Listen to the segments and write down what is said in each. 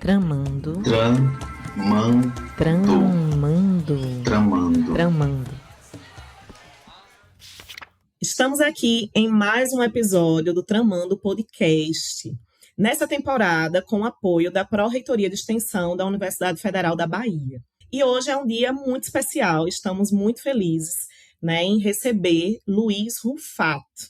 Tramando. Tramando. Tramando. Tramando. Tramando. Estamos aqui em mais um episódio do Tramando Podcast. Nessa temporada, com o apoio da Pró-Reitoria de Extensão da Universidade Federal da Bahia. E hoje é um dia muito especial, estamos muito felizes, em receber Luiz Rufato.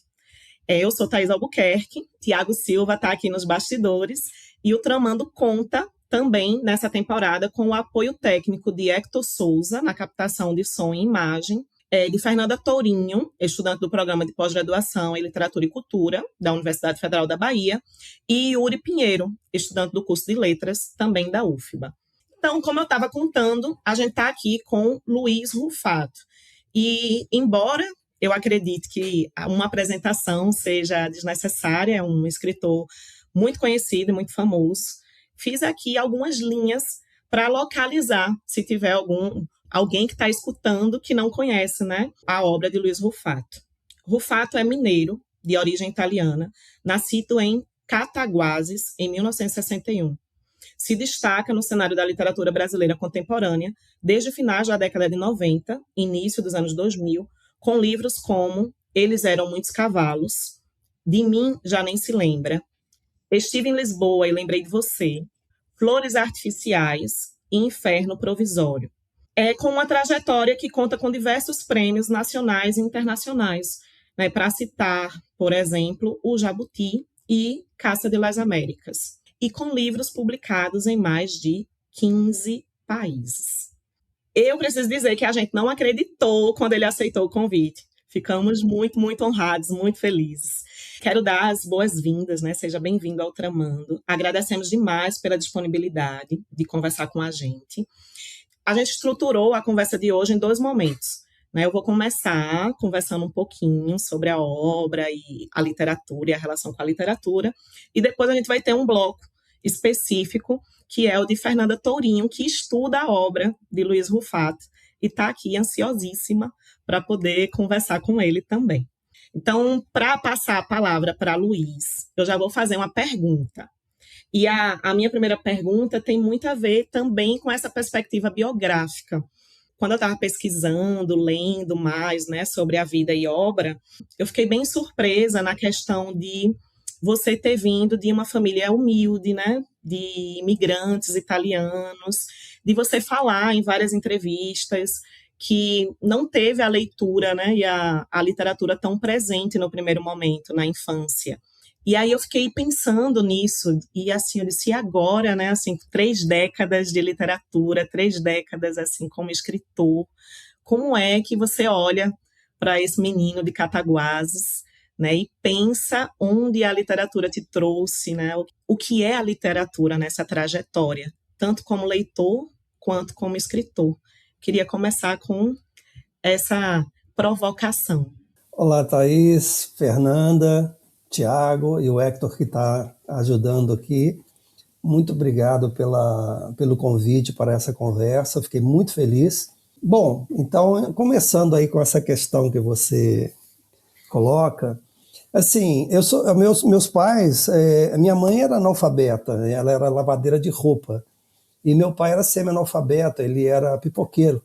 Eu sou Thaís Albuquerque, Tiago Silva está aqui nos bastidores, e o Tramando conta também nessa temporada com o apoio técnico de Hector Souza, na captação de som e imagem, de Fernanda Tourinho, estudante do programa de pós-graduação em Literatura e Cultura da Universidade Federal da Bahia, e Yuri Pinheiro, estudante do curso de Letras, também da UFBA. Então, como eu estava contando, a gente está aqui com Luiz Rufato. E, embora eu acredite que uma apresentação seja desnecessária, é um escritor muito conhecido e muito famoso, fiz aqui algumas linhas para localizar, se tiver alguém que está escutando que não conhece, a obra de Luiz Rufato. Rufato é mineiro, de origem italiana, nascido em Cataguases, em 1961. Se destaca no cenário da literatura brasileira contemporânea desde finais da década de 90, início dos anos 2000, com livros como Eles Eram Muitos Cavalos, De Mim Já Nem Se Lembra, Estive em Lisboa e Lembrei de Você, Flores Artificiais e Inferno Provisório. É com uma trajetória que conta com diversos prêmios nacionais e internacionais, para citar, por exemplo, O Jabuti e Caça de las Américas, e com livros publicados em mais de 15 países. Eu preciso dizer que a gente não acreditou quando ele aceitou o convite. Ficamos muito, muito honrados, muito felizes. Quero dar as boas-vindas, Seja bem-vindo ao Tramando. Agradecemos demais pela disponibilidade de conversar com a gente. A gente estruturou a conversa de hoje em 2 momentos. Eu vou começar conversando um pouquinho sobre a obra e a literatura e a relação com a literatura. E depois a gente vai ter um bloco específico, que é o de Fernanda Tourinho, que estuda a obra de Luiz Rufato e está aqui ansiosíssima para poder conversar com ele também. Então, para passar a palavra para Luiz, eu já vou fazer uma pergunta. E a minha primeira pergunta tem muito a ver também com essa perspectiva biográfica. Quando eu estava pesquisando, lendo mais, sobre a vida e obra, eu fiquei bem surpresa na questão de você ter vindo de uma família humilde, de imigrantes italianos, de você falar em várias entrevistas que não teve a leitura, e a literatura tão presente no primeiro momento, na infância. E aí eu fiquei pensando nisso, e assim, eu disse, e agora, 3 décadas de literatura, 3 décadas, como escritor, como é que você olha para esse menino de Cataguases, e pensa onde a literatura te trouxe, o que é a literatura nessa trajetória, tanto como leitor quanto como escritor. Queria começar com essa provocação. Olá, Thaís, Fernanda, Tiago e o Hector que está ajudando aqui. Muito obrigado pelo convite para essa conversa, fiquei muito feliz. Bom, então, começando aí com essa questão que você coloca, assim, meus pais, minha mãe era analfabeta, ela era lavadeira de roupa, e meu pai era semi-analfabeto, ele era pipoqueiro,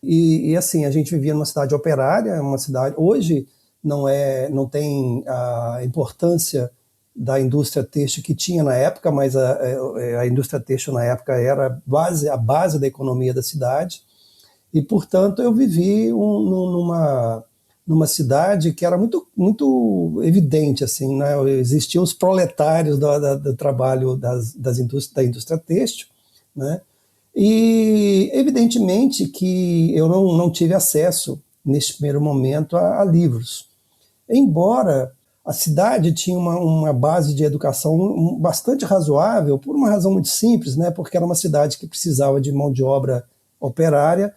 E assim, a gente vivia numa cidade operária, uma cidade, hoje não tem a importância da indústria têxtil que tinha na época, mas a indústria têxtil na época era a base da economia da cidade, e portanto eu vivi numa cidade que era muito, muito evidente, assim, existiam os proletários do trabalho da indústria têxtil, E evidentemente que eu não tive acesso neste primeiro momento a livros, embora a cidade tinha uma base de educação bastante razoável, por uma razão muito simples, porque era uma cidade que precisava de mão de obra operária,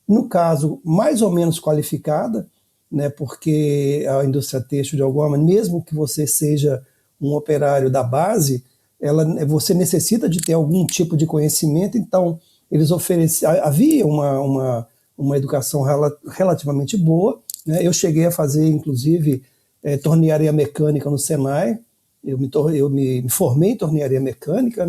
no caso mais ou menos qualificada, porque a indústria têxtil, de alguma maneira, mesmo que você seja um operário da base, você necessita de ter algum tipo de conhecimento, então eles ofereciam, havia uma educação relativamente boa, Eu cheguei a fazer, inclusive, tornearia mecânica no Senai, eu me formei em tornearia mecânica,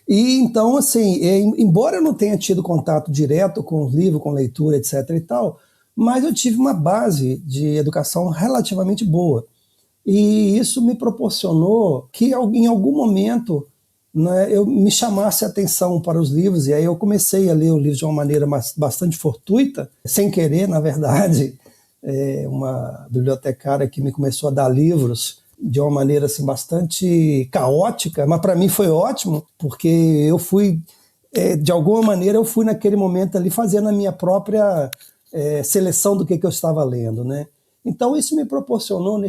E então, assim, embora eu não tenha tido contato direto com os livros, com leitura, etc. e tal, mas eu tive uma base de educação relativamente boa. E isso me proporcionou que em algum momento, né, eu me chamasse a atenção para os livros, e aí eu comecei a ler o livro de uma maneira bastante fortuita, sem querer, na verdade. Uma bibliotecária que me começou a dar livros de uma maneira assim, bastante caótica, mas para mim foi ótimo, porque eu fui, de alguma maneira, eu fui naquele momento ali fazendo a minha própria seleção do que eu estava lendo, né? Então isso me proporcionou,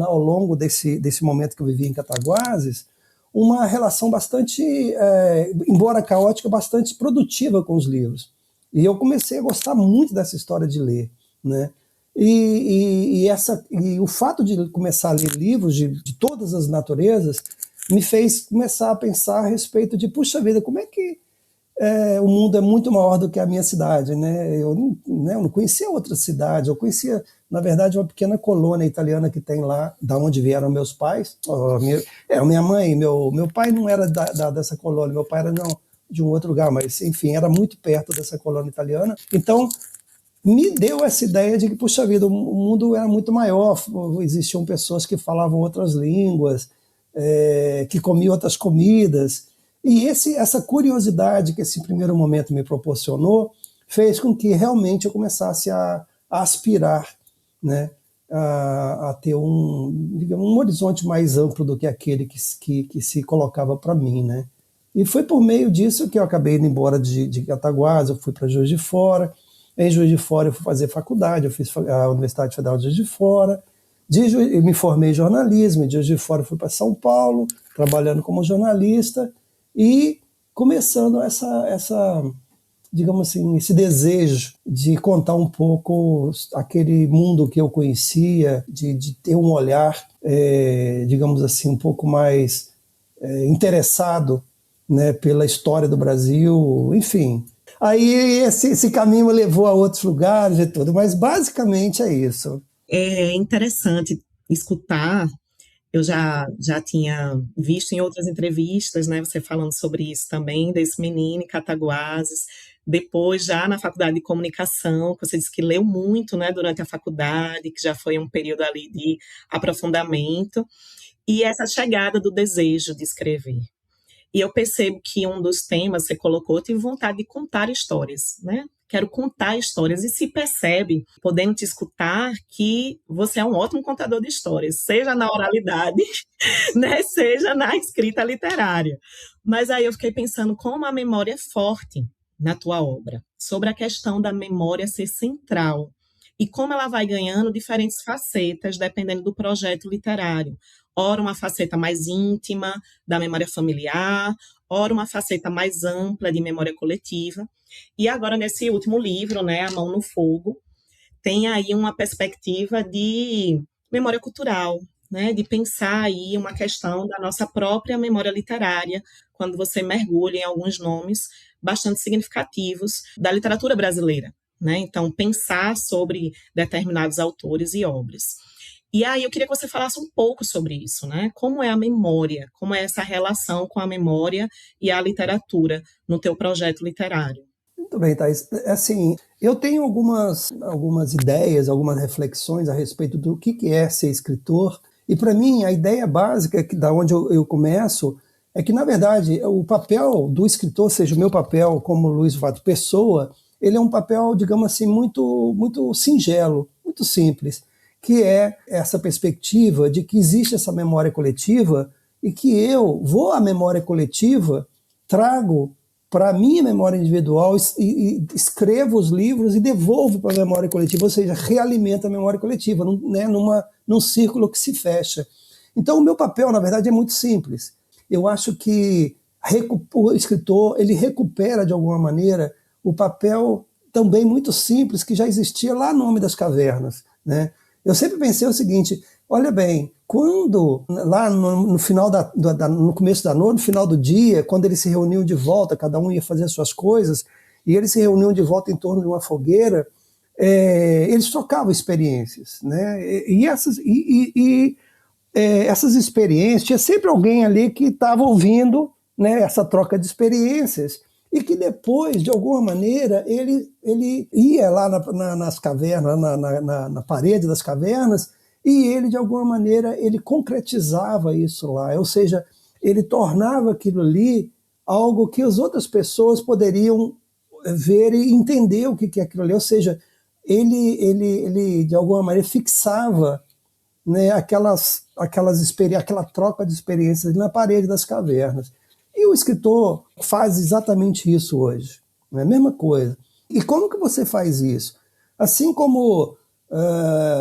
ao longo desse momento que eu vivi em Cataguases, uma relação bastante, embora caótica, bastante produtiva com os livros. E eu comecei a gostar muito dessa história de ler, né? E o fato de começar a ler livros de todas as naturezas me fez começar a pensar a respeito de, puxa vida, como é que o mundo é muito maior do que a minha cidade, né? Eu não conhecia outra cidade, eu conhecia, na verdade, uma pequena colônia italiana que tem lá, da onde vieram meus pais. Minha mãe, meu pai não era dessa colônia, meu pai era de um outro lugar, mas, enfim, era muito perto dessa colônia italiana. Então, me deu essa ideia de que, puxa vida, o mundo era muito maior, existiam pessoas que falavam outras línguas, que comiam outras comidas, e essa curiosidade que esse primeiro momento me proporcionou fez com que realmente eu começasse a aspirar, né, a ter um horizonte mais amplo do que aquele que se colocava para mim, né? E foi por meio disso que eu acabei indo embora de Cataguases, eu fui para Juiz de Fora. Em Juiz de Fora eu fui fazer faculdade, eu fiz a Universidade Federal de Juiz de Fora, eu me formei em jornalismo, de Juiz de Fora eu fui para São Paulo, trabalhando como jornalista e começando digamos assim, esse desejo de contar um pouco aquele mundo que eu conhecia, de ter um olhar, digamos assim, um pouco mais interessado, né, pela história do Brasil, enfim. Aí esse caminho me levou a outros lugares e tudo, mas basicamente é isso. É interessante escutar, eu já tinha visto em outras entrevistas, né, você falando sobre isso também, desse menino em Cataguases, depois já na faculdade de comunicação, que você disse que leu muito, né, durante a faculdade, que já foi um período ali de aprofundamento, e essa chegada do desejo de escrever. E eu percebo que um dos temas que você colocou, eu tive vontade de contar histórias, né? Quero contar histórias. E se percebe, podendo te escutar, que você é um ótimo contador de histórias, seja na oralidade, né? Seja na escrita literária. Mas aí eu fiquei pensando como a memória é forte na tua obra, sobre a questão da memória ser central e como ela vai ganhando diferentes facetas dependendo do projeto literário. Ora uma faceta mais íntima da memória familiar, ora uma faceta mais ampla de memória coletiva. E agora, nesse último livro, né, A Mão no Fogo, tem aí uma perspectiva de memória cultural, né, de pensar aí uma questão da nossa própria memória literária, quando você mergulha em alguns nomes bastante significativos da literatura brasileira, né? Então, pensar sobre determinados autores e obras. E aí eu queria que você falasse um pouco sobre isso, né? Como é a memória, como é essa relação com a memória e a literatura no teu projeto literário? Muito bem, Thaís. Assim, eu tenho algumas ideias, algumas reflexões a respeito do que é ser escritor. E para mim, a ideia básica, da onde eu começo, é que, na verdade, o papel do escritor, seja o meu papel como Luiz Vato Pessoa, ele é um papel, digamos assim, muito, muito singelo, muito simples, que é essa perspectiva de que existe essa memória coletiva e que eu vou à memória coletiva, trago para a minha memória individual e escrevo os livros e devolvo para a memória coletiva, ou seja, realimento a memória coletiva, né, num círculo que se fecha. Então, o meu papel, na verdade, é muito simples. Eu acho que o escritor ele recupera, de alguma maneira, o papel também muito simples que já existia lá no Homem das Cavernas, né? Eu sempre pensei o seguinte, olha bem, quando lá no final no começo da noite, no final do dia, quando eles se reuniam de volta, cada um ia fazer as suas coisas, e eles se reuniam de volta em torno de uma fogueira, eles trocavam experiências, né? Essas experiências, tinha sempre alguém ali que estava ouvindo né, essa troca de experiências, e que depois, de alguma maneira, ele ia lá nas cavernas, na parede das cavernas, e ele, de alguma maneira, ele concretizava isso lá, ou seja, ele tornava aquilo ali algo que as outras pessoas poderiam ver e entender o que é aquilo ali, ou seja, ele de alguma maneira fixava, né, aquela troca de experiências na parede das cavernas. E o escritor faz exatamente isso hoje, não é a mesma coisa. E como que você faz isso? Assim como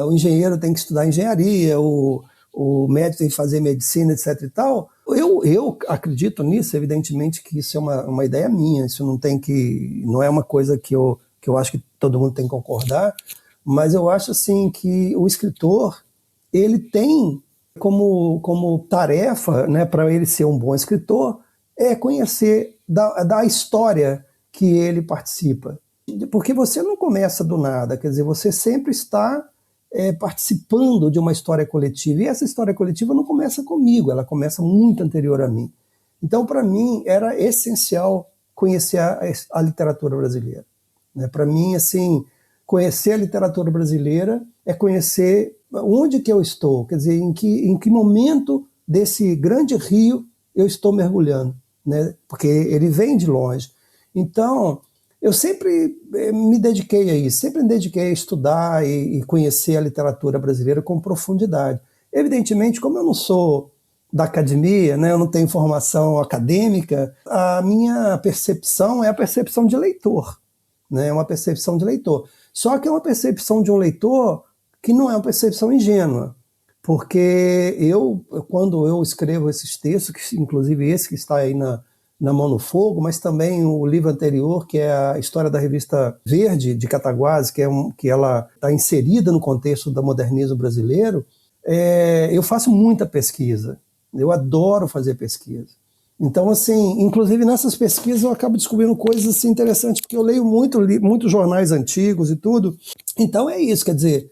o engenheiro tem que estudar engenharia, o médico tem que fazer medicina, etc. e tal, eu acredito nisso, evidentemente que isso é uma ideia minha, isso não é uma coisa que eu acho que todo mundo tem que concordar, mas eu acho assim que o escritor, ele tem como tarefa, né, para ele ser um bom escritor, é conhecer da história que ele participa. Porque você não começa do nada, quer dizer, você sempre está participando de uma história coletiva. E essa história coletiva não começa comigo, ela começa muito anterior a mim. Então, para mim, era essencial conhecer a literatura brasileira. Né? Para mim, assim, conhecer a literatura brasileira é conhecer onde que eu estou, quer dizer, em que momento desse grande rio eu estou mergulhando, né? Porque ele vem de longe. Então, eu sempre me dediquei a isso, sempre me dediquei a estudar e conhecer a literatura brasileira com profundidade. Evidentemente, como eu não sou da academia, né, eu não tenho formação acadêmica, a minha percepção é a percepção de leitor, né, é uma percepção de leitor. Só que é uma percepção de um leitor que não é uma percepção ingênua, porque quando eu escrevo esses textos, inclusive esse que está aí na Mão no Fogo, mas também o livro anterior, que é a história da revista Verde, de Cataguases, que ela está inserida no contexto do modernismo brasileiro, eu faço muita pesquisa. Eu adoro fazer pesquisa. Então, assim, inclusive nessas pesquisas eu acabo descobrindo coisas assim, interessantes, porque eu leio muitos jornais antigos e tudo. Então é isso, quer dizer,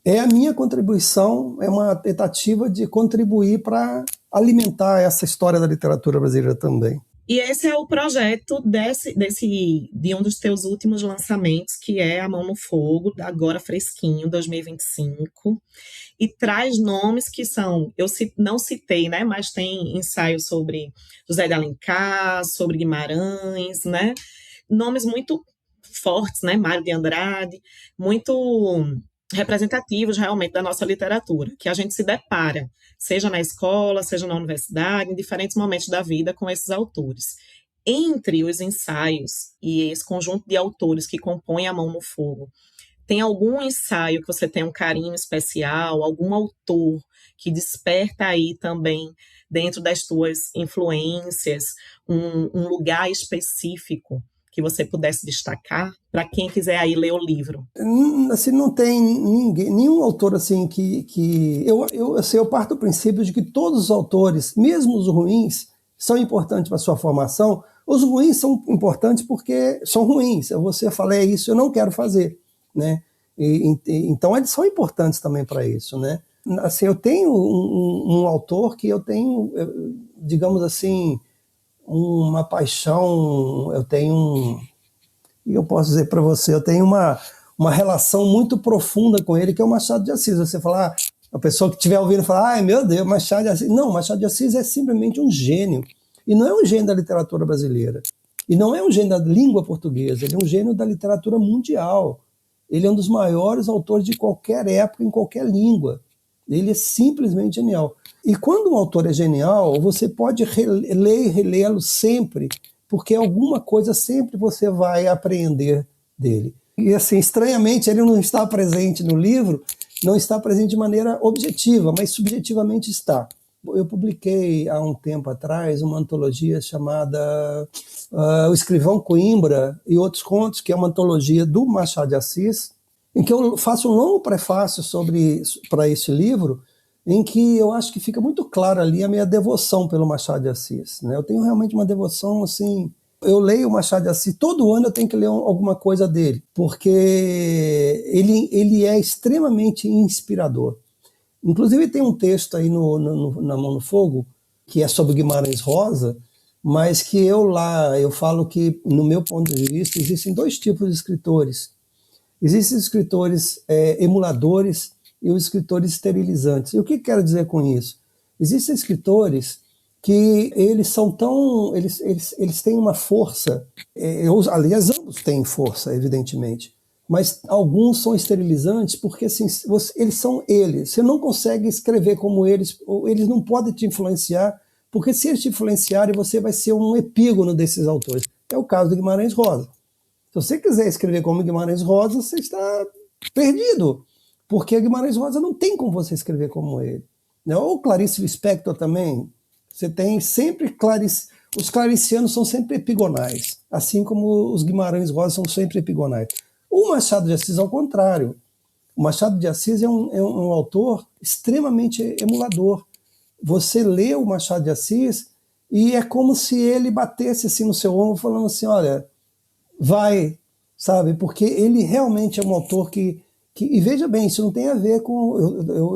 é a minha contribuição, é uma tentativa de contribuir para alimentar essa história da literatura brasileira também. E esse é o projeto de um dos teus últimos lançamentos, que é A Mão no Fogo, agora fresquinho, 2025, e traz nomes que são, eu não citei, né, mas tem ensaios sobre José de Alencar, sobre Guimarães, né, nomes muito fortes, né, Mário de Andrade, muito representativos realmente da nossa literatura, que a gente se depara, seja na escola, seja na universidade, em diferentes momentos da vida com esses autores. Entre os ensaios e esse conjunto de autores que compõem A Mão no Fogo, tem algum ensaio que você tem um carinho especial, algum autor que desperta aí também, dentro das tuas influências, um lugar específico que você pudesse destacar para quem quiser aí ler o livro? Assim, não tem nenhum autor assim que eu parto do princípio de que todos os autores, mesmo os ruins, são importantes para a sua formação. Os ruins são importantes porque são ruins. Você fala, isso eu não quero fazer, né? Então eles são importantes também para isso, né? Assim, eu tenho um autor que eu tenho, digamos assim, uma paixão, eu posso dizer para você, eu tenho uma relação muito profunda com ele, que é o Machado de Assis. Você falar, a pessoa que estiver ouvindo falar, ai meu Deus, Machado de Assis. Não, Machado de Assis é simplesmente um gênio. E não é um gênio da literatura brasileira. E não é um gênio da língua portuguesa, ele é um gênio da literatura mundial. Ele é um dos maiores autores de qualquer época, em qualquer língua. Ele é simplesmente genial. E quando um autor é genial, você pode ler e relê-lo sempre, porque alguma coisa sempre você vai apreender dele. E assim, estranhamente, ele não está presente no livro, não está presente de maneira objetiva, mas subjetivamente está. Eu publiquei há um tempo atrás uma antologia chamada O Escrivão Coimbra e Outros Contos, que é uma antologia do Machado de Assis, em que eu faço um longo prefácio para esse livro, em que eu acho que fica muito clara ali a minha devoção pelo Machado de Assis, né? Eu tenho realmente uma devoção, assim, eu leio o Machado de Assis, todo ano eu tenho que ler alguma coisa dele, porque ele é extremamente inspirador. Inclusive tem um texto aí na Mão no Fogo, que é sobre Guimarães Rosa, mas que eu falo que, no meu ponto de vista, existem dois tipos de escritores. Existem escritores emuladores e os escritores esterilizantes. E o que quero dizer com isso? Existem escritores que eles são tão... Eles têm uma força, aliás, ambos têm força, evidentemente, mas alguns são esterilizantes porque assim, eles são eles. Você não consegue escrever como eles, ou eles não podem te influenciar, porque se eles te influenciarem, você vai ser um epígono desses autores. É o caso do Guimarães Rosa. Se você quiser escrever como Guimarães Rosa, você está perdido, porque Guimarães Rosa não tem como você escrever como ele. Ou Clarice Lispector também. Você tem sempre os claricianos são sempre epigonais, assim como os Guimarães Rosa são sempre epigonais. O Machado de Assis, ao contrário. O Machado de Assis é um autor extremamente emulador. Você lê o Machado de Assis e é como se ele batesse assim no seu ombro, falando assim, olha, vai, sabe? Porque ele realmente é um autor que e veja bem, isso não tem a ver com...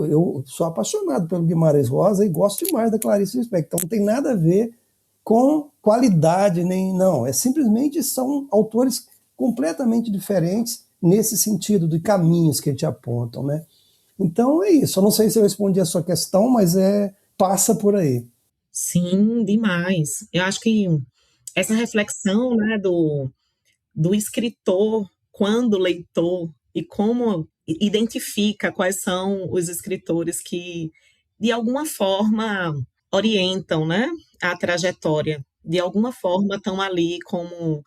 Eu sou apaixonado pelo Guimarães Rosa e gosto demais da Clarice Lispector, então não tem nada a ver com qualidade, nem não. Simplesmente são autores completamente diferentes nesse sentido de caminhos que te apontam, né? Então é isso. Eu não sei se eu respondi a sua questão, mas passa por aí. Sim, demais. Eu acho que essa reflexão, né, do escritor quando leitor e como identifica quais são os escritores que, de alguma forma, orientam, né, a trajetória. De alguma forma, estão ali como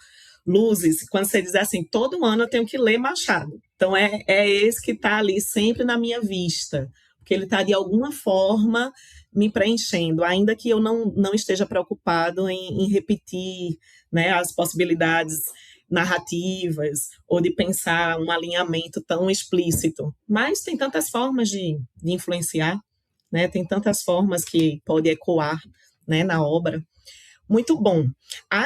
luzes. Quando você diz assim, todo ano eu tenho que ler Machado. Então, é esse que está ali sempre na minha vista, porque ele está, de alguma forma, me preenchendo, ainda que eu não esteja preocupado em repetir, né, as possibilidades narrativas ou de pensar um alinhamento tão explícito. Mas tem tantas formas de influenciar, né, tem tantas formas que pode ecoar, né, na obra. Muito bom.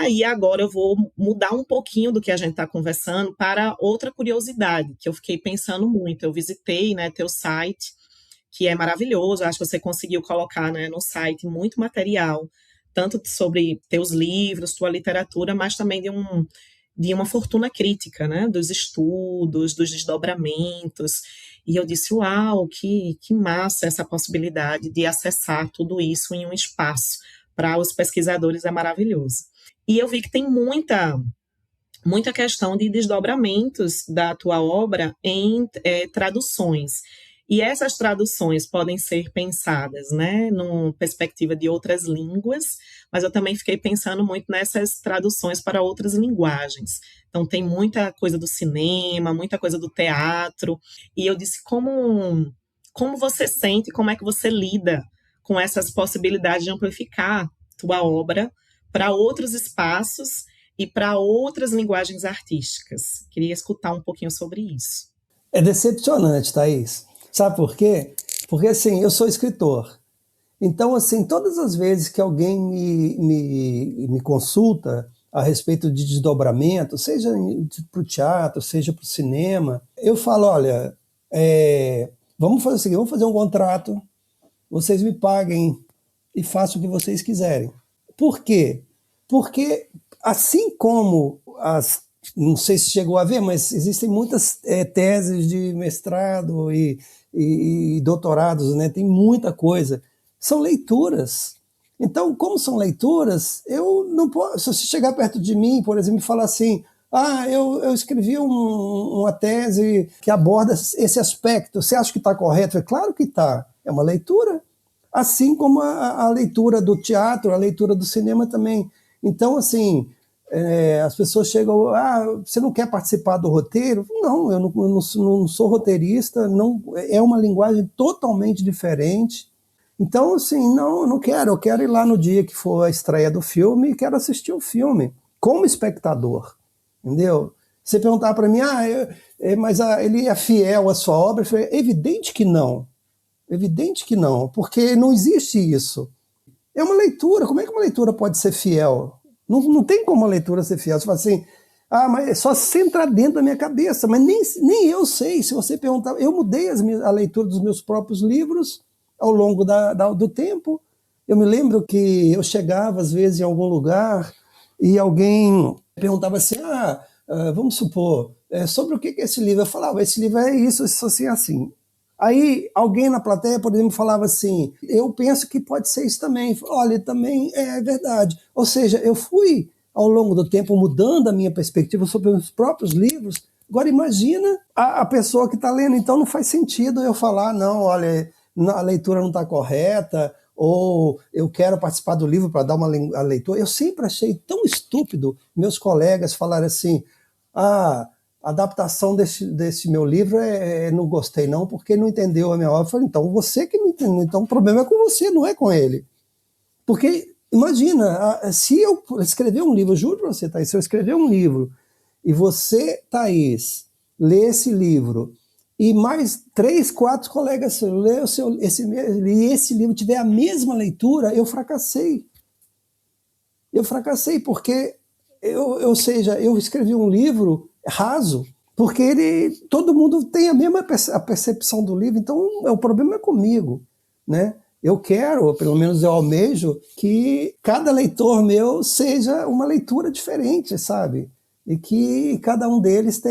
E agora eu vou mudar um pouquinho do que a gente está conversando para outra curiosidade, que eu fiquei pensando muito. Eu visitei, né, teu site, que é maravilhoso. Acho que você conseguiu colocar, né, no site muito material, tanto sobre teus livros, tua literatura, mas também de uma fortuna crítica, né, dos estudos, dos desdobramentos. E eu disse, uau, que massa essa possibilidade de acessar tudo isso em um espaço. Para os pesquisadores é maravilhoso. E eu vi que tem muita questão de desdobramentos da tua obra em traduções. E essas traduções podem ser pensadas, né, numa perspectiva de outras línguas, mas eu também fiquei pensando muito nessas traduções para outras linguagens. Então, tem muita coisa do cinema, muita coisa do teatro, e eu disse, como você sente, como é que você lida com essas possibilidades de amplificar tua obra para outros espaços e para outras linguagens artísticas? Queria escutar um pouquinho sobre isso. É decepcionante, Thaís. Sabe por quê? Porque, assim, eu sou escritor. Então, assim, todas as vezes que alguém me consulta a respeito de desdobramento, seja para o teatro, seja para o cinema, eu falo, olha, vamos fazer o seguinte, vamos fazer um contrato, vocês me paguem e façam o que vocês quiserem. Por quê? Porque, assim como não sei se chegou a ver, mas existem muitas teses de mestrado e doutorados, né? Tem muita coisa. São leituras. Então, como são leituras, eu não posso... Se você chegar perto de mim, por exemplo, e falar assim, eu escrevi uma tese que aborda esse aspecto, você acha que está correto? Claro que está. É uma leitura. Assim como a leitura do teatro, a leitura do cinema também. Então, assim, as pessoas chegam, você não quer participar do roteiro? Não, eu não sou roteirista, não, é uma linguagem totalmente diferente. Então, assim, não, eu não quero, eu quero ir lá no dia que for a estreia do filme e quero assistir o filme, como espectador, entendeu? Você perguntar para mim, mas ele é fiel à sua obra? Eu falei, evidente que não. Evidente que não, porque não existe isso. É uma leitura, como é que uma leitura pode ser fiel? Não tem como uma leitura ser fiel. Você fala assim, mas é só se entrar dentro da minha cabeça, mas nem eu sei. Se você perguntar, eu mudei a leitura dos meus próprios livros ao longo do tempo, Eu me lembro que eu chegava, às vezes, em algum lugar e alguém perguntava assim, vamos supor, sobre o que é esse livro? Eu falava, esse livro é isso assim, assim. Aí alguém na plateia, por exemplo, falava assim, eu penso que pode ser isso também. Olha, também é verdade. Ou seja, eu fui, ao longo do tempo, mudando a minha perspectiva sobre os próprios livros. Agora imagina a pessoa que está lendo, então não faz sentido eu falar, não, olha, a leitura não está correta, ou eu quero participar do livro para dar a leitura. Eu sempre achei tão estúpido meus colegas falarem assim, a adaptação desse meu livro não gostei não, porque não entendeu a minha obra. Eu falei, então você que não entendeu, então o problema é com você, não é com ele. Porque, imagina, se eu escrever um livro, eu juro para você, Thaís, se eu escrever um livro e você, Thaís, lê esse livro e mais 3, 4 colegas lê esse livro tiver a mesma leitura, eu fracassei. Eu fracassei porque eu escrevi um livro raso, porque todo mundo tem a mesma percepção do livro, então o problema é comigo, né? Eu quero, pelo menos eu almejo, que cada leitor meu seja uma leitura diferente, sabe? E que cada um deles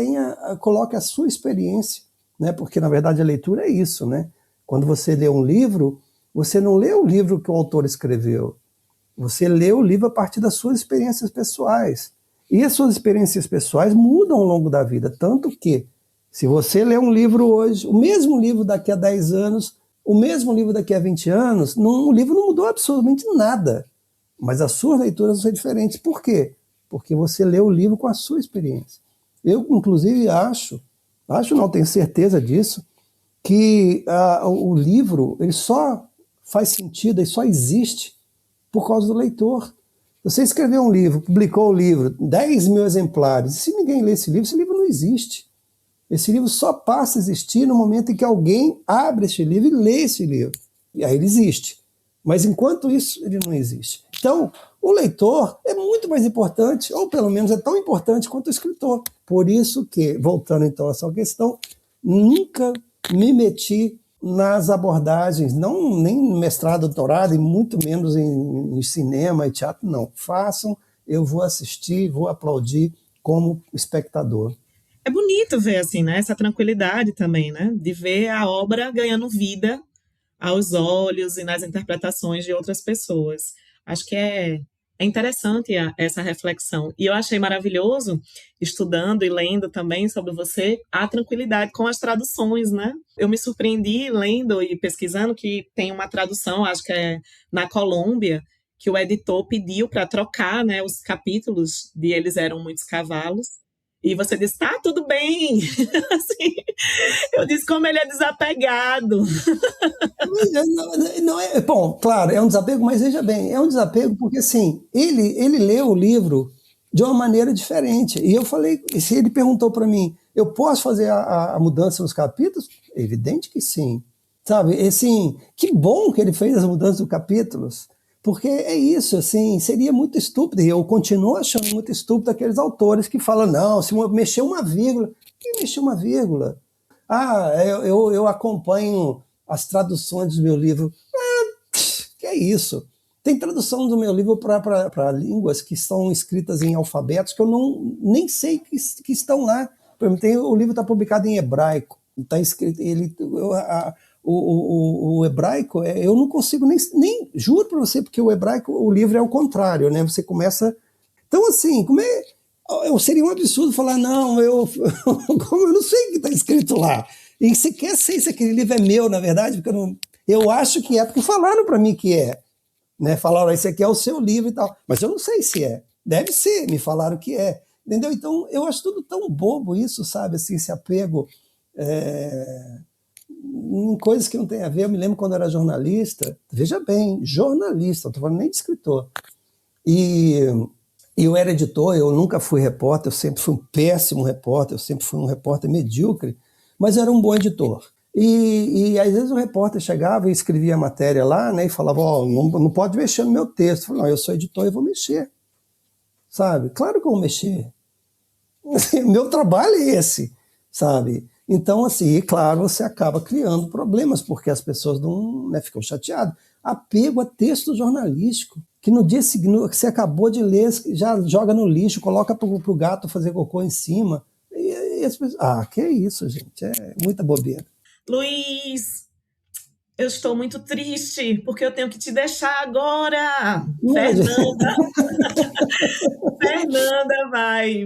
coloque a sua experiência, né? Porque na verdade a leitura é isso, né? Quando você lê um livro, você não lê o livro que o autor escreveu, você lê o livro a partir das suas experiências pessoais. E as suas experiências pessoais mudam ao longo da vida. Tanto que, se você lê um livro hoje, o mesmo livro daqui a 10 anos, o mesmo livro daqui a 20 anos, o livro não mudou absolutamente nada. Mas as suas leituras vão ser diferentes. Por quê? Porque você lê o livro com a sua experiência. Eu, inclusive, acho não, tenho certeza disso, que o livro ele só faz sentido, ele só existe por causa do leitor. Você escreveu um livro, publicou o livro, 10 mil exemplares, e se ninguém lê esse livro não existe. Esse livro só passa a existir no momento em que alguém abre esse livro e lê esse livro. E aí ele existe. Mas enquanto isso, ele não existe. Então, o leitor é muito mais importante, ou pelo menos é tão importante quanto o escritor. Por isso que, voltando então a essa questão, nunca me meti nas abordagens, nem mestrado, doutorado, e muito menos em cinema e teatro, não. Façam, eu vou assistir, vou aplaudir como espectador. É bonito ver assim, né, essa tranquilidade também, né, de ver a obra ganhando vida aos olhos e nas interpretações de outras pessoas. Acho que é interessante essa reflexão. E eu achei maravilhoso, estudando e lendo também sobre você, a tranquilidade com as traduções, né? Eu me surpreendi lendo e pesquisando que tem uma tradução, acho que é na Colômbia, que o editor pediu para trocar, né, os capítulos de Eles Eram Muitos Cavalos. E você disse, tá, tudo bem. Assim, eu disse como ele é desapegado. Não é, bom, claro, é um desapego, mas veja bem, é um desapego porque assim, ele leu o livro de uma maneira diferente. E eu falei, se ele perguntou para mim, eu posso fazer a mudança nos capítulos? É evidente que sim. Sabe, assim, que bom que ele fez as mudanças dos capítulos. Porque é isso, assim, seria muito estúpido, e eu continuo achando muito estúpido aqueles autores que falam, não, se mexer uma vírgula, quem mexeu uma vírgula? Eu acompanho as traduções do meu livro. Que é isso? Tem tradução do meu livro para línguas que estão escritas em alfabetos que eu nem sei que estão lá. Por exemplo, o livro está publicado em hebraico, está escrito, o hebraico, eu não consigo nem juro para você, porque o hebraico, o livro é o contrário, né? Você começa... Então, assim, seria um absurdo falar, não, como eu não sei o que está escrito lá. E sequer sei se aquele livro é meu, na verdade, porque eu acho que é, porque falaram para mim que é. Né? Falaram, esse aqui é o seu livro e tal. Mas eu não sei se é. Deve ser, me falaram que é. Entendeu? Então, eu acho tudo tão bobo isso, sabe? Assim, esse apego em coisas que não tem a ver. Eu me lembro quando eu era jornalista, veja bem, jornalista, não estou falando nem de escritor. E eu era editor, eu nunca fui repórter, eu sempre fui um péssimo repórter, eu sempre fui um repórter medíocre, mas eu era um bom editor. E às vezes o repórter chegava e escrevia a matéria lá, né, e falava, não pode mexer no meu texto. Eu falei, não, eu sou editor e vou mexer. Sabe? Claro que eu vou mexer. Meu trabalho é esse, sabe? Então, assim, e claro, você acaba criando problemas, porque as pessoas não, né, ficam chateadas. Apego a texto jornalístico, que no dia seguinte, que você acabou de ler, já joga no lixo, coloca para o gato fazer cocô em cima. E as pessoas, que isso, gente, é muita bobeira. Luiz, eu estou muito triste, porque eu tenho que te deixar agora. Não, gente. Fernanda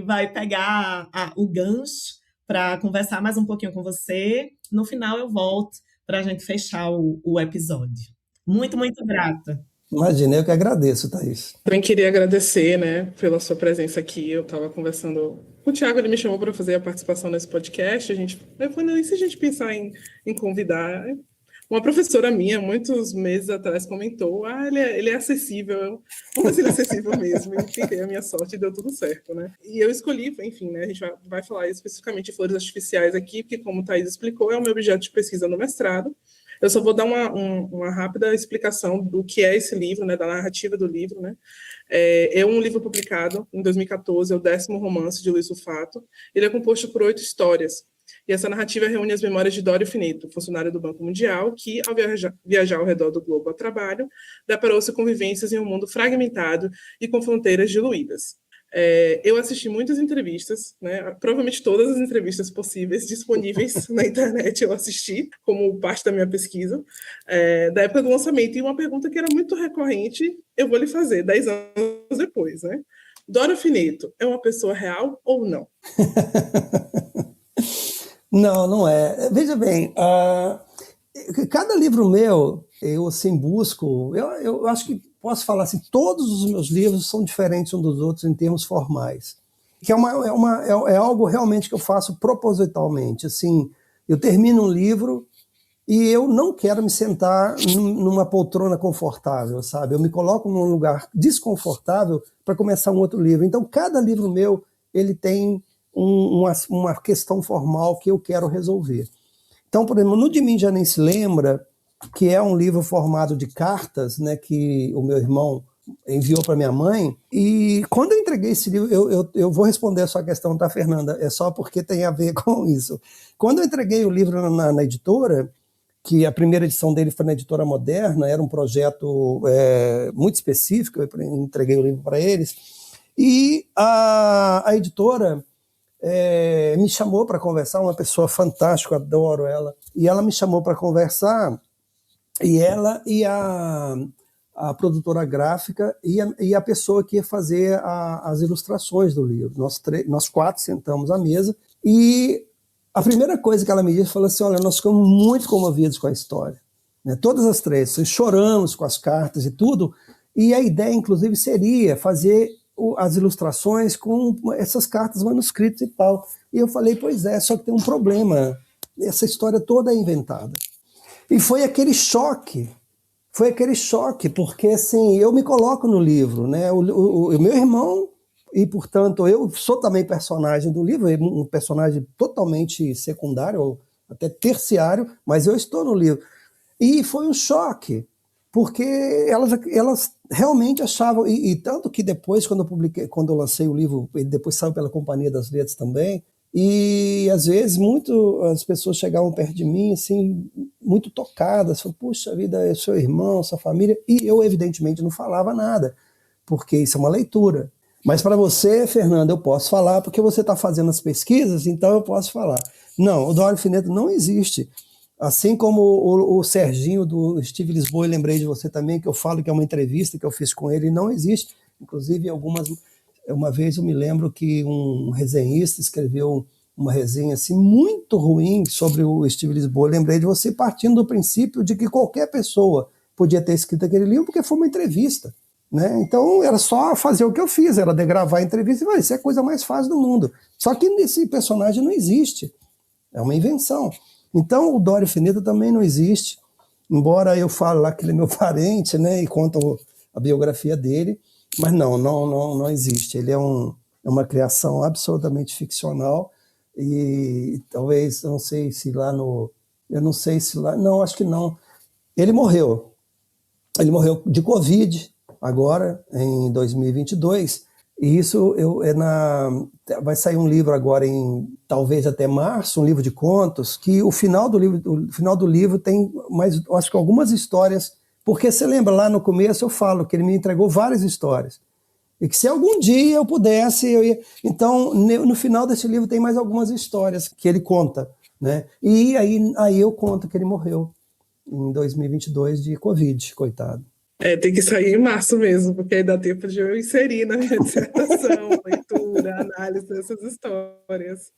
vai pegar o gancho para conversar mais um pouquinho com você. No final eu volto para a gente fechar o episódio. Muito, muito grata. Imagina, eu que agradeço, Thaís. Também queria agradecer, né, pela sua presença aqui. Eu estava conversando com o Thiago, ele me chamou para fazer a participação nesse podcast. Eu falei, e se a gente pensar em convidar? Uma professora minha, muitos meses atrás, comentou: ele é acessível. Vamos ver se ele é acessível mesmo. E tentei a minha sorte e deu tudo certo, né? E eu escolhi, enfim, né, a gente vai falar especificamente de flores artificiais aqui, porque, como o Thaís explicou, é o meu objeto de pesquisa no mestrado. Eu só vou dar uma rápida explicação do que é esse livro, né, da narrativa do livro, né? É um livro publicado em 2014, é o 10º romance de Luiz Sulfato. Ele é composto por 8 histórias. E essa narrativa reúne as memórias de Dório Fineto, funcionário do Banco Mundial, que, ao viajar ao redor do globo a trabalho, deparou-se com vivências em um mundo fragmentado e com fronteiras diluídas. Eu assisti muitas entrevistas, né? Provavelmente todas as entrevistas possíveis, disponíveis na internet, eu assisti, como parte da minha pesquisa, da época do lançamento. E uma pergunta que era muito recorrente, eu vou lhe fazer, 10 anos depois, né? Dório Fineto é uma pessoa real ou não? Não, não é. Veja bem, cada livro meu, eu assim busco, eu acho que posso falar assim, todos os meus livros são diferentes uns dos outros em termos formais, que é algo realmente que eu faço propositalmente. Assim, eu termino um livro e eu não quero me sentar numa poltrona confortável, sabe? Eu me coloco num lugar desconfortável para começar um outro livro. Então, cada livro meu, ele tem uma questão formal que eu quero resolver. Então, por exemplo, no De Mim Já Nem Se Lembra, que é um livro formado de cartas, né, que o meu irmão enviou para minha mãe, e quando eu entreguei esse livro, eu vou responder a sua questão, tá, Fernanda? É só porque tem a ver com isso. Quando eu entreguei o livro na editora, que a primeira edição dele foi na Editora Moderna, era um projeto muito específico, eu entreguei o livro para eles, e a editora me chamou para conversar, uma pessoa fantástica, adoro ela, e ela me chamou para conversar, e ela e a produtora gráfica e a pessoa que ia fazer as ilustrações do livro. Nós 4 sentamos à mesa, e a primeira coisa que ela me disse, falou assim: olha, nós ficamos muito comovidos com a história, né? Todas as 3, choramos com as cartas e tudo, e a ideia, inclusive, seria fazer as ilustrações com essas cartas manuscritas e tal. E eu falei, pois é, só que tem um problema, essa história toda é inventada. E foi aquele choque, porque assim, eu me coloco no livro, né? O meu irmão, e portanto eu sou também personagem do livro, um personagem totalmente secundário, ou até terciário, mas eu estou no livro. E foi um choque, porque elas realmente achavam, e tanto que depois, quando eu lancei o livro, ele depois saiu pela Companhia das Letras também, e às vezes as pessoas chegavam perto de mim, assim, muito tocadas, falavam, puxa vida, é seu irmão, sua família, e eu evidentemente não falava nada, porque isso é uma leitura. Mas para você, Fernanda, eu posso falar, porque você está fazendo as pesquisas, então eu posso falar. Não, o Dório Fineto não existe. Assim como o Serginho do Steve Lisboa, eu lembrei de você também, que eu falo que é uma entrevista que eu fiz com ele, não existe. Inclusive, uma vez eu me lembro que um resenhista escreveu uma resenha assim, muito ruim sobre o Steve Lisboa. Eu lembrei de você partindo do princípio de que qualquer pessoa podia ter escrito aquele livro, porque foi uma entrevista, né? Então era só fazer o que eu fiz, era gravar a entrevista e falar, isso é a coisa mais fácil do mundo. Só que esse personagem não existe, é uma invenção. Então o Dório Fineto também não existe, embora eu fale lá que ele é meu parente, né, e conta a biografia dele, mas não existe. Ele é uma criação absolutamente ficcional, e talvez, não, acho que não. Ele morreu de Covid agora, em 2022, E isso vai sair um livro agora talvez até março, um livro de contos, que o final do livro tem mais, acho que algumas histórias, porque você lembra lá no começo eu falo que ele me entregou várias histórias. E que se algum dia eu pudesse, eu ia... Então, no final desse livro tem mais algumas histórias que ele conta, né? E aí eu conto que ele morreu em 2022 de Covid, coitado. Tem que sair em março mesmo, porque aí dá tempo de eu inserir na minha dissertação, leitura, análise dessas histórias,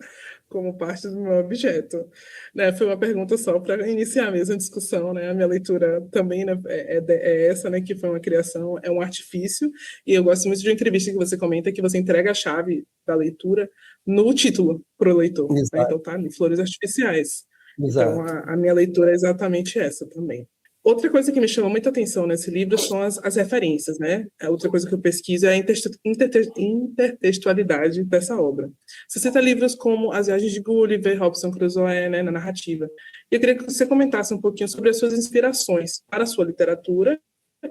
como parte do meu objeto. Né, foi uma pergunta só para iniciar mesmo a discussão, né? A minha leitura também, né, é essa, né, que foi uma criação, é um artifício, e eu gosto muito de uma entrevista que você comenta que você entrega a chave da leitura no título para o leitor. Né? Então tá ali, Flores Artificiais. Exato. Então a minha leitura é exatamente essa também. Outra coisa que me chamou muita atenção nesse livro são as referências, né? Outra coisa que eu pesquiso é a intertextualidade dessa obra. Você cita livros como As Viagens de Gulliver, Robinson Crusoe, né, na narrativa. Eu queria que você comentasse um pouquinho sobre as suas inspirações para a sua literatura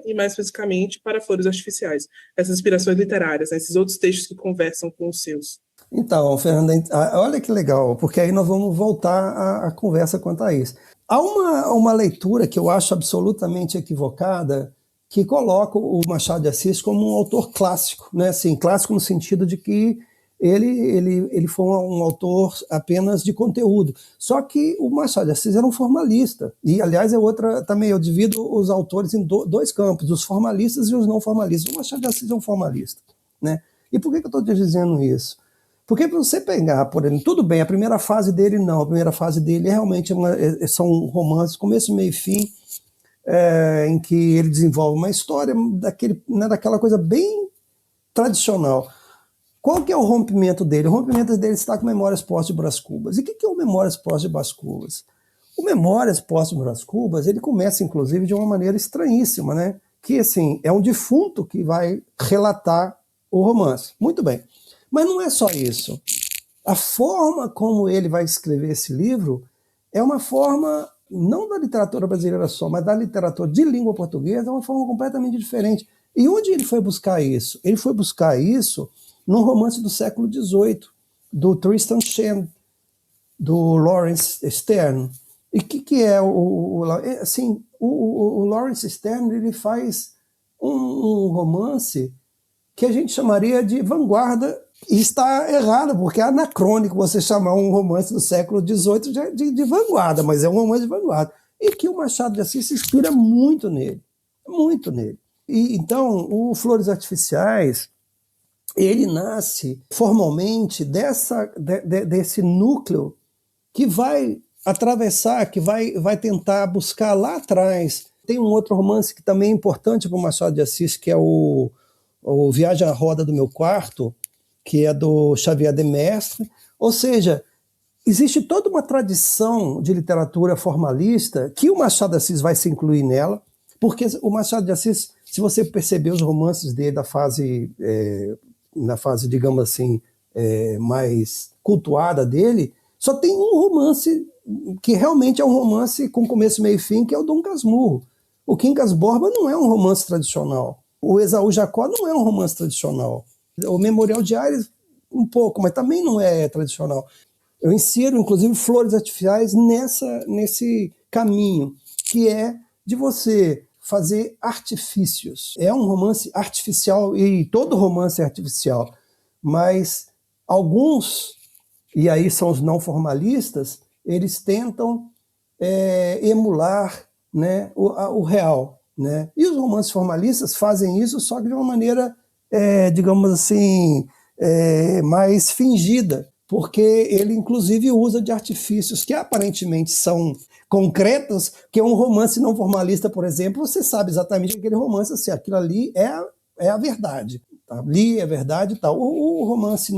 e, mais especificamente, para Flores Artificiais. Essas inspirações literárias, né, esses outros textos que conversam com os seus. Então, Fernanda, olha que legal, porque aí nós vamos voltar à conversa quanto a isso. Há uma leitura que eu acho absolutamente equivocada, que coloca o Machado de Assis como um autor clássico, né? Assim, clássico no sentido de que ele foi um autor apenas de conteúdo. Só que o Machado de Assis era um formalista. E, aliás, também eu divido os autores em dois campos, os formalistas e os não formalistas. O Machado de Assis é um formalista, né? E por que eu estou te dizendo isso? Porque para você pegar, por exemplo, tudo bem, a primeira fase dele não, a primeira fase dele realmente são romances, começo, meio e fim, em que ele desenvolve uma história daquela coisa bem tradicional. Qual que é o rompimento dele? O rompimento dele está com Memórias Póstumas de Brás Cubas. E o que é o Memórias Póstumas de Brás Cubas? O Memórias Póstumas de Brás Cubas, ele começa, inclusive, de uma maneira estranhíssima, né? Que, assim, é um defunto que vai relatar o romance. Muito bem. Mas não é só isso. A forma como ele vai escrever esse livro é uma forma, não da literatura brasileira só, mas da literatura de língua portuguesa, é uma forma completamente diferente. E onde ele foi buscar isso? Ele foi buscar isso num romance do século XVIII, do Tristram Shandy, do Laurence Sterne. E o que é o Laurence Sterne? Ele faz um romance que a gente chamaria de vanguarda. E está errado, porque é anacrônico você chamar um romance do século XVIII de vanguarda, mas é um romance de vanguarda. E que o Machado de Assis se inspira muito nele, muito nele. E então, o Flores Artificiais, ele nasce formalmente desse núcleo que vai atravessar, que vai tentar buscar lá atrás. Tem um outro romance que também é importante para o Machado de Assis, que é o Viagem à Roda do Meu Quarto, que é do Xavier de Mestre. Ou seja, existe toda uma tradição de literatura formalista que o Machado de Assis vai se incluir nela, porque o Machado de Assis, se você perceber os romances dele na fase, digamos assim, mais cultuada dele, só tem um romance que realmente é um romance com começo, meio e fim, que é o Dom Casmurro. O Quincas Borba não é um romance tradicional. O Esaú Jacó não é um romance tradicional. O Memorial de Aires, um pouco, mas também não é tradicional. Eu insiro, inclusive, Flores Artificiais nesse caminho, que é de você fazer artifícios. É um romance artificial, e todo romance é artificial, mas alguns, e aí são os não formalistas, eles tentam emular, né, o real. Né? E os romances formalistas fazem isso, só que de uma maneira digamos assim, mais fingida, porque ele inclusive usa de artifícios que aparentemente são concretos, que é um romance não formalista, por exemplo, você sabe exatamente que aquele romance, assim, aquilo ali é a verdade, tá? Ali é verdade e tal. O romance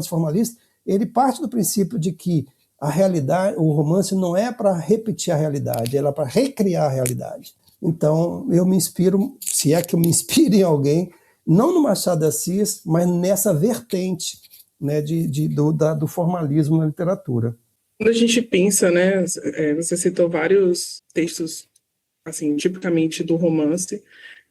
formalista, ele parte do princípio de que a realidade, o romance não é para repetir a realidade, ela é para recriar a realidade. Então, eu me inspiro, se é que eu me inspiro em alguém, não no Machado de Assis, mas nessa vertente, né, do formalismo na literatura. Quando a gente pensa, né, você citou vários textos, assim, tipicamente do romance,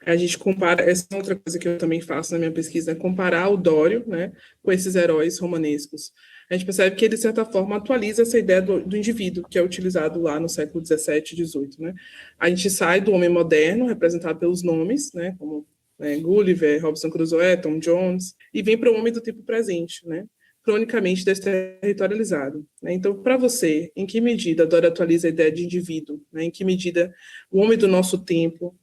A gente compara, essa é outra coisa que eu também faço na minha pesquisa, é comparar o Dório, né, com esses heróis romanescos. A gente percebe que ele, de certa forma, atualiza essa ideia do indivíduo, que é utilizado lá no século XVII e XVIII. Né? A gente sai do homem moderno, representado pelos nomes, né, como Gulliver, Robinson Crusoe, Tom Jones, e vem para o homem do tempo presente, né, cronicamente desterritorializado. Né? Então, para você, em que medida a Dório atualiza a ideia de indivíduo? Né? Em que medida o homem do nosso tempo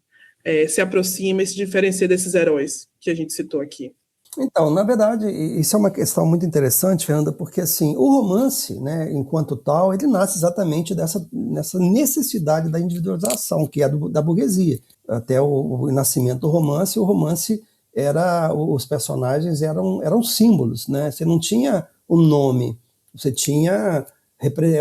se aproxima e se diferencia desses heróis que a gente citou aqui? Então, na verdade, isso é uma questão muito interessante, Fernanda, porque assim, o romance, né, enquanto tal, ele nasce exatamente nessa necessidade da individualização, que é da burguesia. Até o nascimento do romance, o romance os personagens eram símbolos, né? Você não tinha um nome, você tinha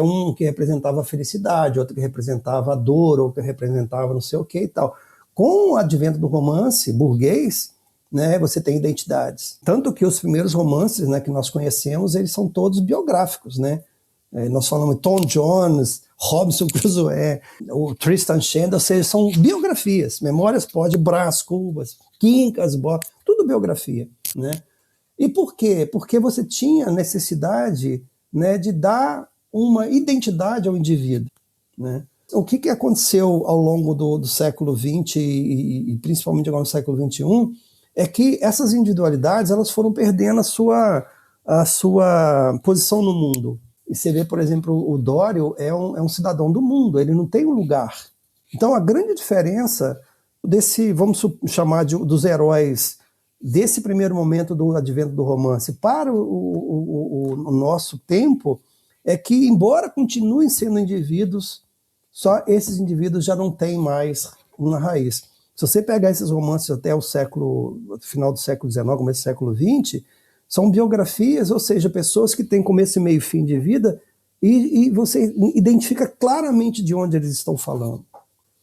um que representava a felicidade, outro que representava a dor, outro que representava não sei o que e tal. Com o advento do romance burguês, né, você tem identidades. Tanto que os primeiros romances, né, que nós conhecemos, eles são todos biográficos. Né? Nós falamos Tom Jones, Robinson Crusoe, o Tristan Shandy, ou seja, são biografias. Memórias de Brás Cubas, Quincas, tudo biografia. Né? E por quê? Porque você tinha necessidade, né, de dar uma identidade ao indivíduo. Né? O que aconteceu ao longo do século XX e principalmente agora no século XXI é que essas individualidades elas foram perdendo a sua posição no mundo. E você vê, por exemplo, o Dório é um cidadão do mundo, ele não tem um lugar. Então a grande diferença vamos chamar dos heróis desse primeiro momento do advento do romance para o nosso tempo é que, embora continuem sendo indivíduos, só esses indivíduos já não têm mais uma raiz. Se você pegar esses romances até o final do século XIX, começo do século XX, são biografias, ou seja, pessoas que têm começo, meio e fim de vida, e você identifica claramente de onde eles estão falando.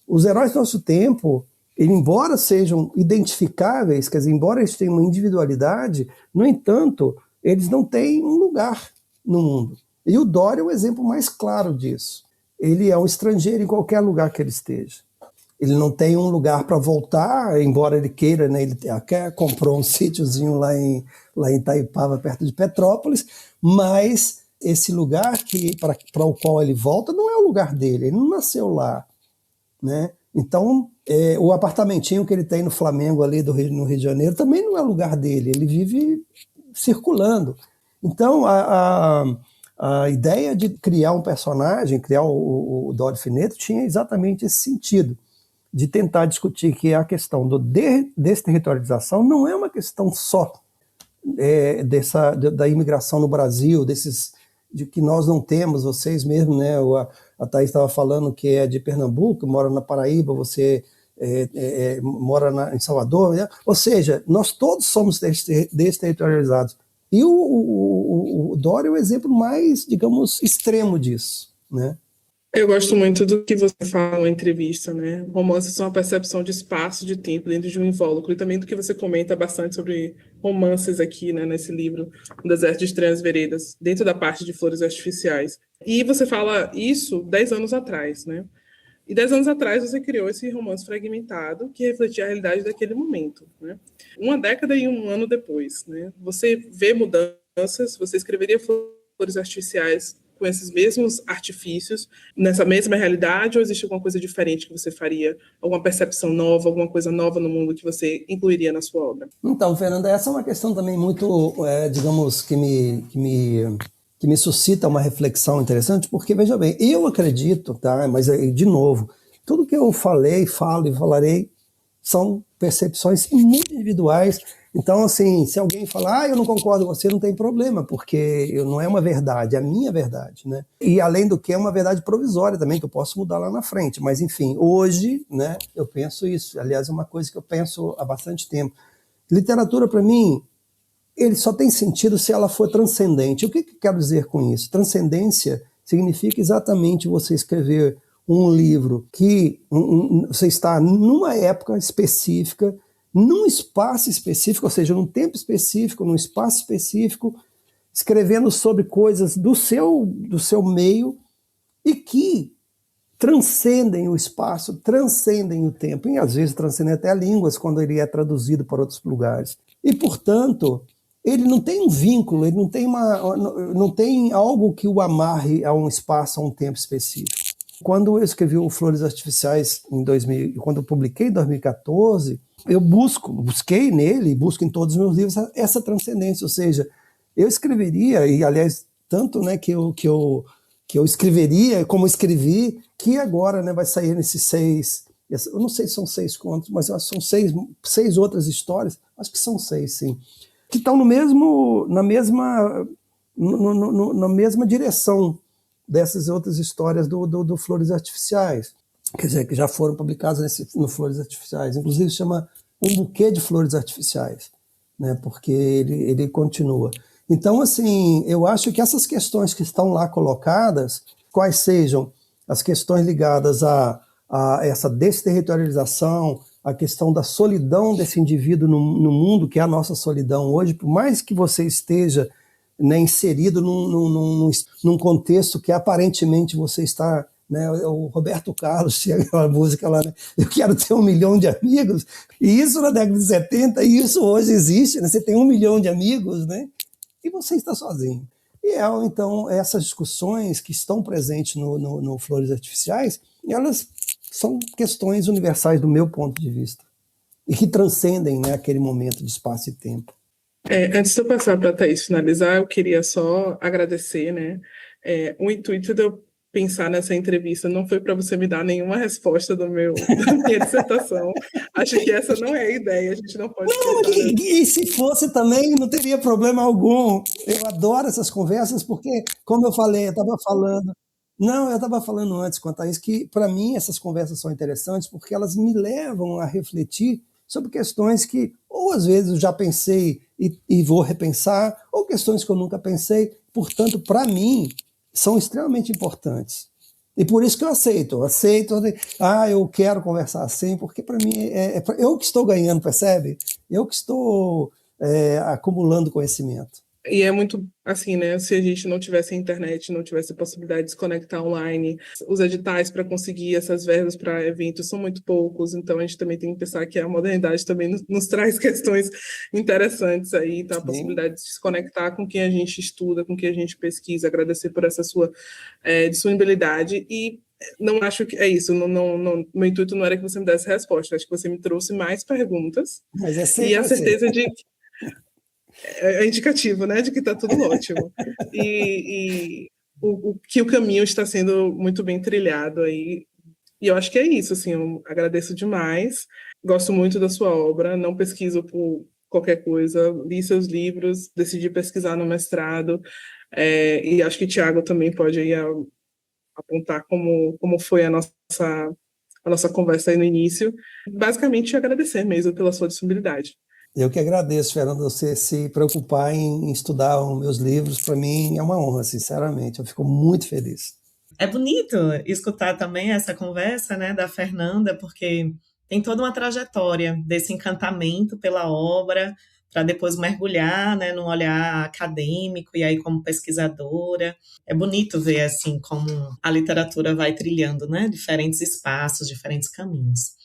Os heróis do nosso tempo, embora sejam identificáveis, quer dizer, embora eles tenham uma individualidade, no entanto, eles não têm um lugar no mundo. E o Dório é o exemplo mais claro disso. Ele é um estrangeiro em qualquer lugar que ele esteja. Ele não tem um lugar para voltar, embora ele queira, né? Ele até comprou um sítiozinho lá em Itaipava, perto de Petrópolis, mas esse lugar para o qual ele volta não é o lugar dele, ele não nasceu lá. Né? Então, o apartamentinho que ele tem no Flamengo, ali no Rio de Janeiro, também não é o lugar dele, ele vive circulando. Então, a ideia de criar um personagem, criar o Dório Fineto, tinha exatamente esse sentido, de tentar discutir que a questão da desterritorialização não é uma questão só da imigração no Brasil, de que nós não temos, vocês mesmos, né? A Thaís estava falando que é de Pernambuco, mora na Paraíba, você mora em Salvador, né? Ou seja, nós todos somos desterritorializados. E o Dório é o exemplo mais, digamos, extremo disso, né? Eu gosto muito do que você fala na entrevista, né? Romances são uma percepção de espaço, de tempo dentro de um invólucro, e também do que você comenta bastante sobre romances aqui, né, nesse livro, O Deserto de Estranhas Veredas, dentro da parte de flores artificiais. E você fala isso 10 anos atrás, né? E 10 anos atrás você criou esse romance fragmentado que refletia a realidade daquele momento, né? Uma década e um ano depois, né? Você vê mudanças, você escreveria flores artificiais com esses mesmos artifícios, nessa mesma realidade, ou existe alguma coisa diferente que você faria? Alguma percepção nova, alguma coisa nova no mundo que você incluiria na sua obra? Então, Fernanda, essa é uma questão também muito, digamos, que me suscita uma reflexão interessante, porque, veja bem, eu acredito, tá? Mas, de novo, tudo que eu falo e falarei são percepções muito individuais. Então, assim, se alguém falar, eu não concordo com você, não tem problema, porque não é uma verdade, é a minha verdade, né? E, além do que, é uma verdade provisória também, que eu posso mudar lá na frente. Mas, enfim, hoje, né, eu penso isso. Aliás, é uma coisa que eu penso há bastante tempo. Literatura, para mim, ele só tem sentido se ela for transcendente. O que eu quero dizer com isso? Transcendência significa exatamente você escrever um livro que você está numa época específica, num espaço específico, ou seja, num tempo específico, num espaço específico, escrevendo sobre coisas do seu meio e que transcendem o espaço, transcendem o tempo, e às vezes transcendem até línguas quando ele é traduzido para outros lugares. E, portanto, ele não tem um vínculo, ele não tem algo que o amarre a um espaço, a um tempo específico. Quando eu escrevi o Flores Artificiais quando eu publiquei em 2014, eu busquei nele, busco em todos os meus livros essa transcendência, ou seja, eu escreveria, e aliás, tanto, né, que eu escreveria, como escrevi, que agora, né, vai sair nesses 6, eu não sei se são 6 contos, mas eu acho que são 6 outras histórias, acho que são 6, sim, que estão na mesma direção dessas outras histórias do Flores Artificiais, quer dizer, que já foram publicadas no Flores Artificiais, inclusive chama Um Buquê de Flores Artificiais, né, porque ele continua. Então, assim, eu acho que essas questões que estão lá colocadas, quais sejam as questões ligadas a essa desterritorialização, a questão da solidão desse indivíduo no mundo, que é a nossa solidão hoje, por mais que você esteja, né, inserido num contexto que aparentemente você está, né, o Roberto Carlos tinha aquela música lá, né, eu quero ter 1 milhão de amigos, e isso na década de 70, e isso hoje existe, né, você tem 1 milhão de amigos, né, e você está sozinho. E então, essas discussões que estão presentes no Flores Artificiais, elas são questões universais do meu ponto de vista, e que transcendem, né, aquele momento de espaço e tempo. Antes de eu passar para a Thaís finalizar, eu queria só agradecer, né? O intuito de eu pensar nessa entrevista não foi para você me dar nenhuma resposta da minha dissertação. Acho que essa não é a ideia, a gente não pode... Não, e se fosse também, não teria problema algum. Eu adoro essas conversas porque, como eu falei, eu estava falando antes quanto a isso, que para mim essas conversas são interessantes porque elas me levam a refletir sobre questões que, ou às vezes eu já pensei e vou repensar, ou questões que eu nunca pensei, portanto, para mim, são extremamente importantes. E por isso que eu aceito, eu quero conversar assim, porque para mim, eu que estou ganhando, percebe? Eu que estou acumulando conhecimento. E é muito assim, né? Se a gente não tivesse internet, não tivesse a possibilidade de se conectar online, os editais para conseguir essas verbas para eventos são muito poucos, então a gente também tem que pensar que a modernidade também nos traz questões interessantes aí, então a possibilidade de se conectar com quem a gente estuda, com quem a gente pesquisa, agradecer por essa sua disponibilidade e não acho que é isso, meu intuito não era que você me desse resposta, acho que você me trouxe mais perguntas. Mas é sempre e a certeza assim. É indicativo, né, de que está tudo ótimo. E que o caminho está sendo muito bem trilhado aí. E eu acho que é isso, assim, eu agradeço demais, gosto muito da sua obra, não pesquiso por qualquer coisa, li seus livros, decidi pesquisar no mestrado, e acho que o Thiago também pode aí apontar como foi a nossa conversa aí no início. Basicamente, agradecer mesmo pela sua disponibilidade. Eu que agradeço, Fernando, você se preocupar em estudar os meus livros, para mim é uma honra, sinceramente, eu fico muito feliz. É bonito escutar também essa conversa, né, da Fernanda, porque tem toda uma trajetória desse encantamento pela obra, para depois mergulhar, né, num olhar acadêmico e aí como pesquisadora. É bonito ver assim como a literatura vai trilhando, né, diferentes espaços, diferentes caminhos.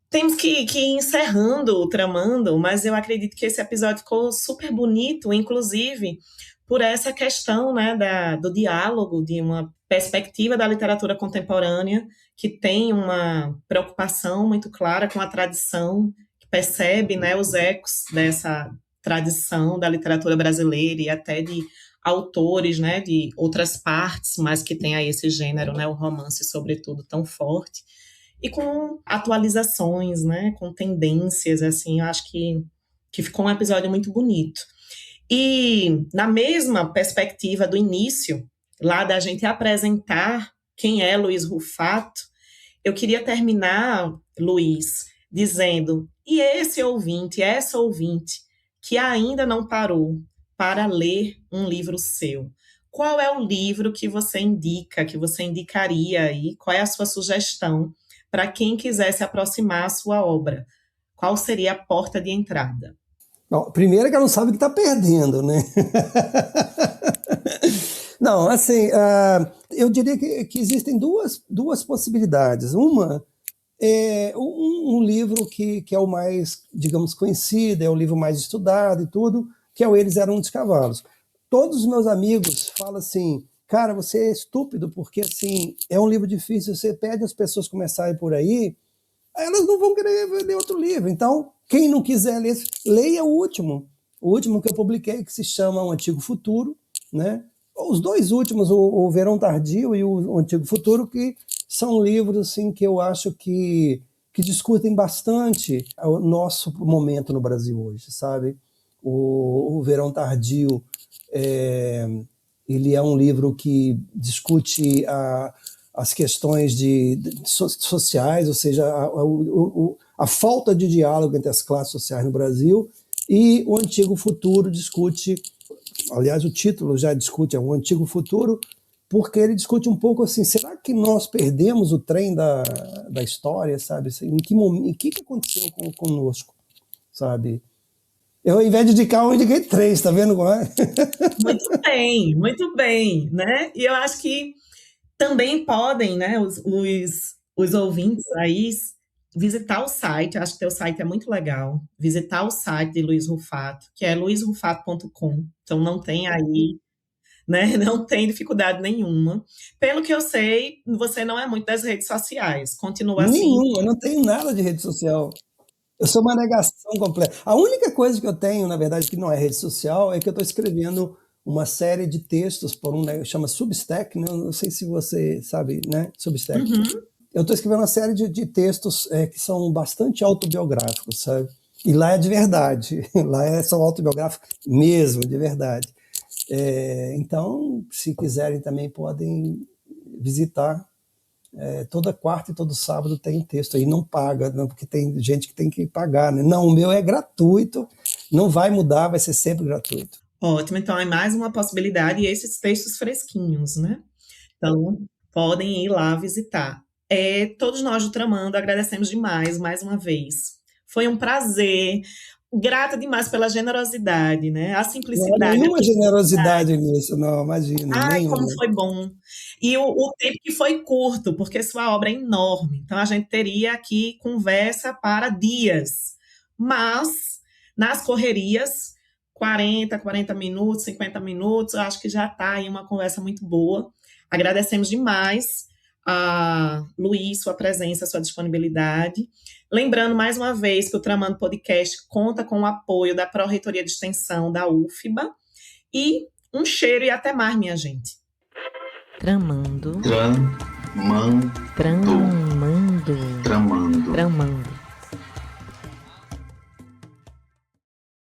Temos que ir encerrando, tramando, mas eu acredito que esse episódio ficou super bonito, inclusive por essa questão, né, do diálogo, de uma perspectiva da literatura contemporânea que tem uma preocupação muito clara com a tradição, que percebe, né, os ecos dessa tradição da literatura brasileira e até de autores, né, de outras partes, mas que tem aí esse gênero, né, o romance, sobretudo, tão forte. E com atualizações, né, com tendências, assim, eu acho que ficou um episódio muito bonito. E na mesma perspectiva do início, lá da gente apresentar quem é Luiz Rufato, eu queria terminar, Luiz, dizendo, e esse ouvinte, essa ouvinte, que ainda não parou para ler um livro seu, qual é o livro que você indica, que você indicaria aí? Qual é a sua sugestão para quem quiser se aproximar à sua obra? Qual seria a porta de entrada? Bom, primeiro que ela não sabe que está perdendo, né? Não, assim, eu diria que existem duas possibilidades. Uma é um livro que é o mais, digamos, conhecido, é o livro mais estudado e tudo, que é o Eles Eram dos Cavalos. Todos os meus amigos falam assim, cara, você é estúpido, porque assim, é um livro difícil, você pede as pessoas começarem por aí, elas não vão querer ler outro livro. Então, quem não quiser ler, leia o último que eu publiquei, que se chama O Antigo Futuro, né? Os dois últimos, o Verão Tardio e o Antigo Futuro, que são livros assim, que eu acho que discutem bastante o nosso momento no Brasil hoje, sabe? O Verão Tardio, ele é um livro que discute as questões sociais, ou seja, a falta de diálogo entre as classes sociais no Brasil, e o Antigo Futuro discute, aliás, o título já discute, é o Antigo Futuro, porque ele discute um pouco assim, será que nós perdemos o trem da história, sabe? Em que momento, o que aconteceu conosco, sabe? Eu, ao invés de indicar, eu indiquei 3, tá vendo como é? Muito bem, né? E eu acho que também podem, né, os ouvintes aí visitar o site, acho que teu site é muito legal, visitar o site de Luiz Rufato, que é luizrufato.com, então não tem aí, né, não tem dificuldade nenhuma. Pelo que eu sei, você não é muito das redes sociais, continua assim. Nenhum, eu não tenho nada de rede social. Eu sou uma negação completa. A única coisa que eu tenho, na verdade, que não é rede social, é que eu estou escrevendo uma série de textos por chama Substack, né? Não sei se você sabe, né? Substack. Eu estou escrevendo uma série de textos que são bastante autobiográficos, sabe? E lá é de verdade. Lá são autobiográficos mesmo, de verdade. Então, se quiserem também podem visitar. Toda quarta e todo sábado tem texto aí, não paga, não, porque tem gente que tem que pagar, né? Não, o meu é gratuito, não vai mudar, vai ser sempre gratuito. Ótimo, então é mais uma possibilidade, e esses textos fresquinhos, né? Então, podem ir lá visitar. Todos nós do Tramando agradecemos demais, mais uma vez. Foi um prazer, grata demais pela generosidade, né? A simplicidade. Não há nenhuma generosidade nisso, não, imagina. Ai, nenhuma. como foi bom. E o tempo que foi curto, porque sua obra é enorme. Então, a gente teria aqui conversa para dias. Mas, nas correrias, 40 minutos, 50 minutos, eu acho que já está aí uma conversa muito boa. Agradecemos demais a Luiz, sua presença, sua disponibilidade. Lembrando, mais uma vez, que o Tramando Podcast conta com o apoio da Pró-Reitoria de Extensão da UFBA. E um cheiro e até mais, minha gente. Tramando. Tramando. Tramando. Tramando. Tramando.